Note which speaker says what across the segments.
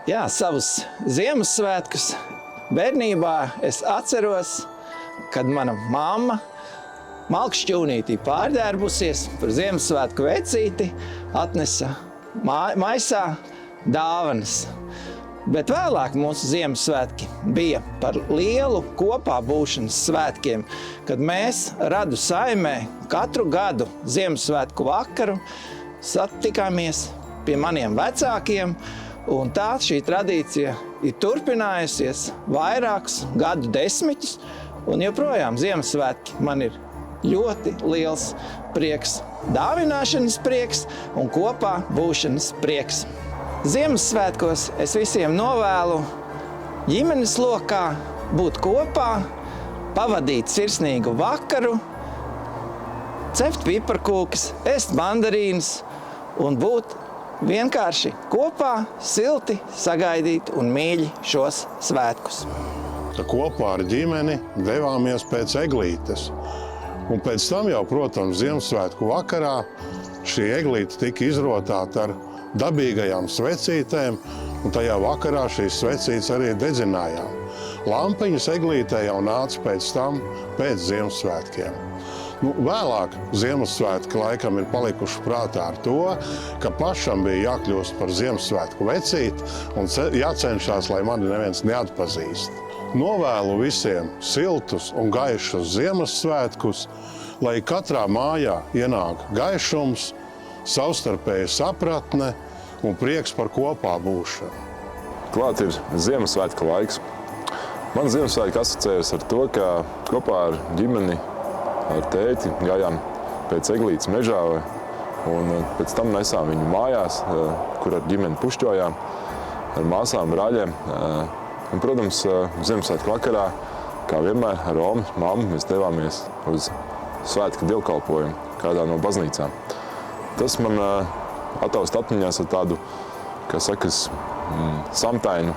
Speaker 1: Jā, savus Ziemassvētkus bērnībā es atceros, kad mana mamma malkšķūnītī pārģērbusies par Ziemassvētku vecīti, atnesa maisā dāvanas. Bet vēlāk mūsu Ziemassvētki bija par lielu kopā būšanas svētkiem, kad mēs Radu saimē katru gadu Ziemassvētku vakaru satikāmies pie maniem vecākiem, un tā šī tradīcija ir turpinājusies vairākus gadu desmitus, un joprojām Ziemassvētki man ir ļoti liels prieks, dāvināšanas prieks un kopā būšanas prieks. Ziemassvētkos es visiem novēlu ģimenes lokā būt kopā, pavadīt sirsnīgu vakaru, cept piparkūkas, ēst mandarīnas un būt vienkārši kopā, silti sagaidīt un mīļi šos svētkus.
Speaker 2: Kopā ar ģimeni devāmies pēc eglītes. Un pēc tam jau, protams, Ziemassvētku vakarā šī eglīte tika izrotāta ar dabīgajām svecītēm, un tajā vakarā šīs svecītes arī dedzinājām. Lampiņas eglītē jau nāca pēc tam, pēc Ziemassvētkiem. Vēlāk Ziemassvētki laikam ir palikuši prātā ar to, ka pašam bija jākļūst par Ziemassvētku vecīti un jācenšas, lai mani neviens neatpazīst. Novēlu visiem siltus un gaišus Ziemassvētkus, lai katrā mājā ienāk gaišums, savstarpēja sapratne un prieks par kopā būšanu.
Speaker 3: Klāt ir Ziemassvētku laiks. Man Ziemassvētki asociējas ar to, ka kopā ar ģimeni, ar tēti gājām pēc eglītes mežā, un pēc tam nesām viņu mājās, kur ar ģimeni pušķojām, ar māsām, brāļiem. Un, protams, Ziemassvētku vakarā, kā vienmēr, ar Romu, mammu, mēs devāmies uz svētku dievkalpojumu kādā no baznīcām. Tas man ataust atmiņās ar tādu, kā sakas, samtainu,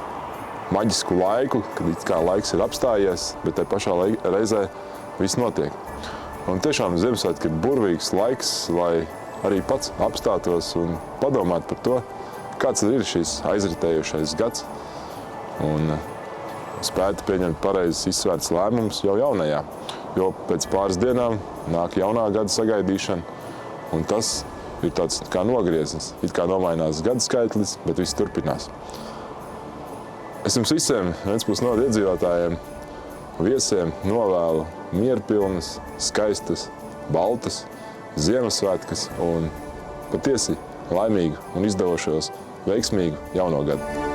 Speaker 3: maģisku laiku, kad it kā laiks ir apstājies, bet tai pašā reizē viss notiek. Un tiešām Ziemassvētki ir burvīgs laiks, lai arī pats apstātos un padomāt par to, kāds ir šis aizritējušais gads, un spētu pieņemt pareizes izsvērts lēmumus jau jaunajā, jo pēc pāris dienām nāk jaunā gada sagaidīšana, un tas ir tāds kā nogrieznis. It kā nomainās gada skaitlis, bet viss turpinās. Es jums visiem, Ventspils novada iedzīvotājiem, viesiem novēlu mierpilnas, skaistas, baltas Ziemassvētkas un patiesi laimīgu un izdevošos veiksmīgu jauno gadu.